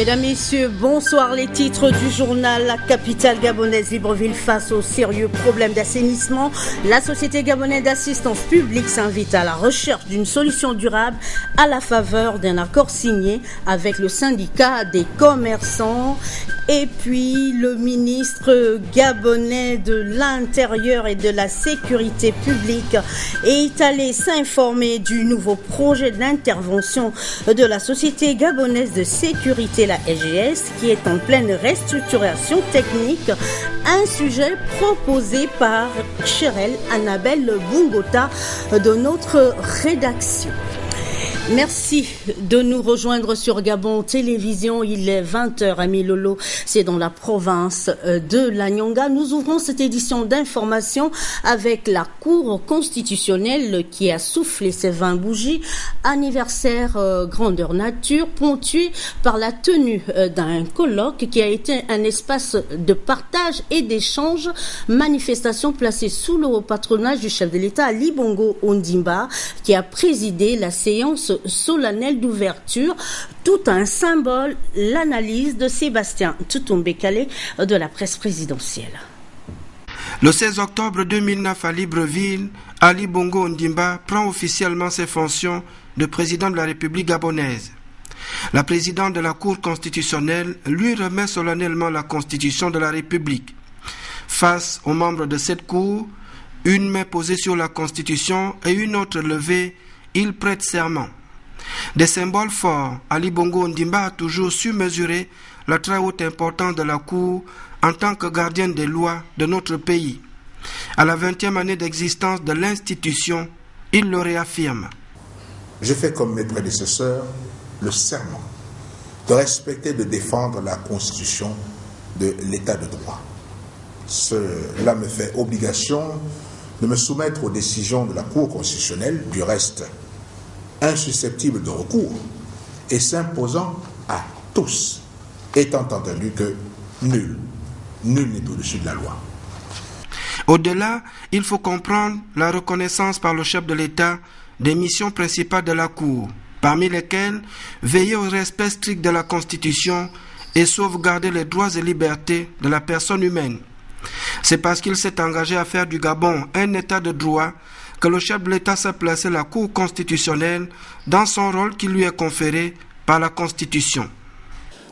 Mesdames, Messieurs, bonsoir. Les titres du journal. La capitale gabonaise Libreville face aux sérieux problèmes d'assainissement. La Société gabonaise d'assistance publique s'invite à la recherche d'une solution durable à la faveur d'un accord signé avec le syndicat des commerçants. Et puis, le ministre gabonais de l'Intérieur et de la Sécurité publique est allé s'informer du nouveau projet d'intervention de la Société gabonaise de sécurité, la SGS, qui est en pleine restructuration technique. Un sujet proposé par Cherel Annabelle Bungota de notre rédaction. Merci de nous rejoindre sur Gabon Télévision. Il est 20h à Milolo, c'est dans la province de l'Anyonga. Nous ouvrons cette édition d'information avec la Cour constitutionnelle qui a soufflé ses 20 bougies. Anniversaire grandeur nature, ponctué par la tenue d'un colloque qui a été un espace de partage et d'échange. Manifestation placée sous le patronage du chef de l'État Ali Bongo Ondimba qui a présidé la séance solennelle d'ouverture, tout un symbole, l'analyse de Sébastien Toutombekale de la presse présidentielle. Le 16 octobre 2009 à Libreville, Ali Bongo Ondimba prend officiellement ses fonctions de président de la République gabonaise. La présidente de la Cour constitutionnelle lui remet solennellement la Constitution de la République. Face aux membres de cette Cour, une main posée sur la Constitution et une autre levée, il prête serment. Des symboles forts, Ali Bongo Ondimba a toujours su mesurer la très haute importance de la Cour en tant que gardienne des lois de notre pays. À la 20e année d'existence de l'institution, il le réaffirme. Je fais comme mes prédécesseurs le serment de respecter et de défendre la Constitution de l'État de droit. Cela me fait obligation de me soumettre aux décisions de la Cour constitutionnelle, du reste insusceptible de recours et s'imposant à tous, étant entendu que nul n'est au-dessus de la loi. Au-delà, il faut comprendre la reconnaissance par le chef de l'État des missions principales de la Cour, parmi lesquelles veiller au respect strict de la Constitution et sauvegarder les droits et libertés de la personne humaine. C'est parce qu'il s'est engagé à faire du Gabon un État de droit que le chef de l'État s'est placé la Cour constitutionnelle dans son rôle qui lui est conféré par la Constitution.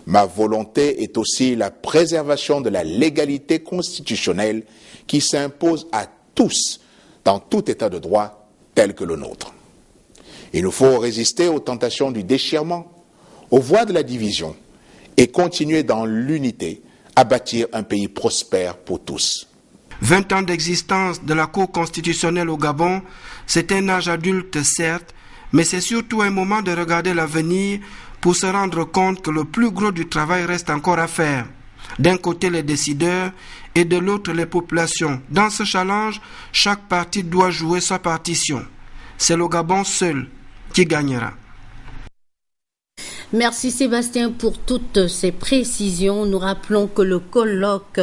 Ma volonté est aussi la préservation de la légalité constitutionnelle qui s'impose à tous dans tout État de droit tel que le nôtre. Il nous faut résister aux tentations du déchirement, aux voies de la division et continuer dans l'unité à bâtir un pays prospère pour tous. 20 ans d'existence de la Cour constitutionnelle au Gabon, c'est un âge adulte certes, mais c'est surtout un moment de regarder l'avenir pour se rendre compte que le plus gros du travail reste encore à faire. D'un côté les décideurs et de l'autre les populations. Dans ce challenge, chaque parti doit jouer sa partition. C'est le Gabon seul qui gagnera. Merci Sébastien pour toutes ces précisions. Nous rappelons que le colloque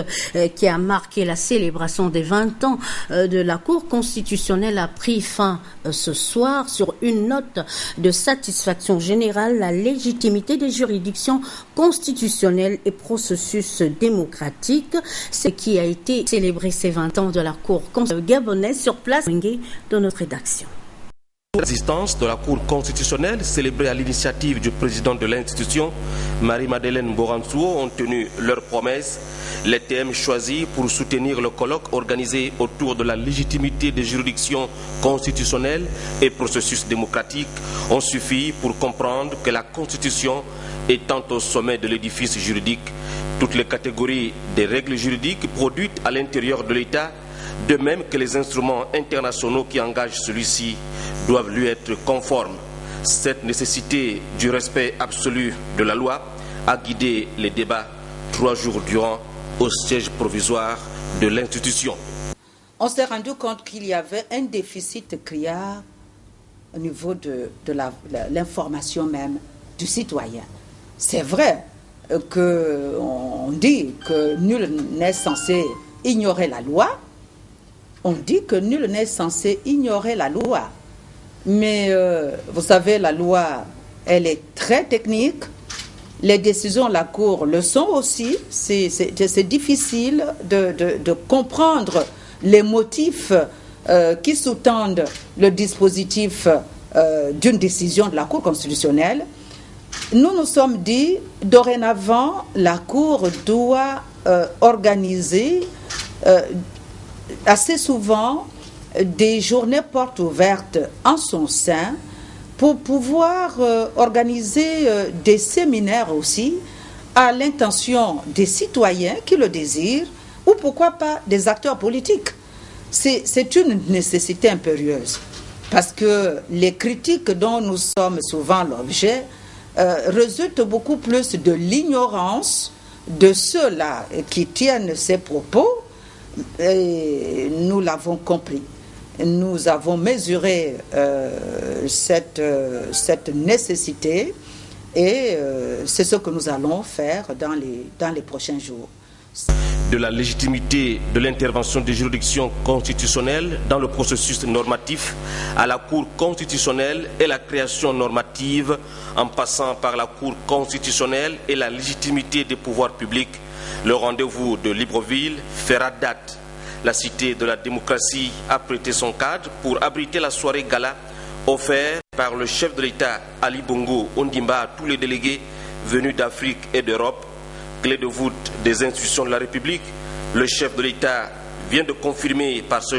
qui a marqué la célébration des 20 ans de la Cour constitutionnelle a pris fin ce soir sur une note de satisfaction générale, la légitimité des juridictions constitutionnelles et processus démocratiques, ce qui a été célébré ces 20 ans de la Cour gabonaise sur place de notre rédaction. L'existence de la Cour constitutionnelle, célébrée à l'initiative du président de l'institution, Marie-Madeleine Boransouo, ont tenu leurs promesses. Les thèmes choisis pour soutenir le colloque organisé autour de la légitimité des juridictions constitutionnelles et processus démocratiques ont suffi pour comprendre que la Constitution étant au sommet de l'édifice juridique, toutes les catégories des règles juridiques produites à l'intérieur de l'État, de même que les instruments internationaux qui engagent celui-ci, doivent lui être conformes. Cette nécessité du respect absolu de la loi a guidé les débats 3 jours durant au siège provisoire de l'institution. On s'est rendu compte qu'il y avait un déficit criard au niveau de l'information même du citoyen. C'est vrai qu'on dit que nul n'est censé ignorer la loi. On dit que nul n'est censé ignorer la loi. Mais vous savez, la loi, elle est très technique. les décisions de la Cour le sont aussi. C'est difficile de comprendre les motifs qui sous-tendent le dispositif d'une décision de la Cour constitutionnelle. Nous nous sommes dit, dorénavant, la Cour doit organiser assez souvent des journées portes ouvertes en son sein pour pouvoir organiser des séminaires aussi à l'intention des citoyens qui le désirent ou pourquoi pas des acteurs politiques. C'est une nécessité impérieuse parce que les critiques dont nous sommes souvent l'objet résultent beaucoup plus de l'ignorance de ceux-là qui tiennent ces propos. Et nous l'avons compris. Nous avons mesuré cette nécessité et c'est ce que nous allons faire dans les prochains jours. De la légitimité de l'intervention des juridictions constitutionnelles dans le processus normatif à la Cour constitutionnelle et la création normative en passant par la Cour constitutionnelle et la légitimité des pouvoirs publics, le rendez-vous de Libreville fera date. La Cité de la démocratie a prêté son cadre pour abriter la soirée gala offerte par le chef de l'État Ali Bongo Ondimba à tous les délégués venus d'Afrique et d'Europe. Clé de voûte des institutions de la République, le chef de l'État vient de confirmer par ce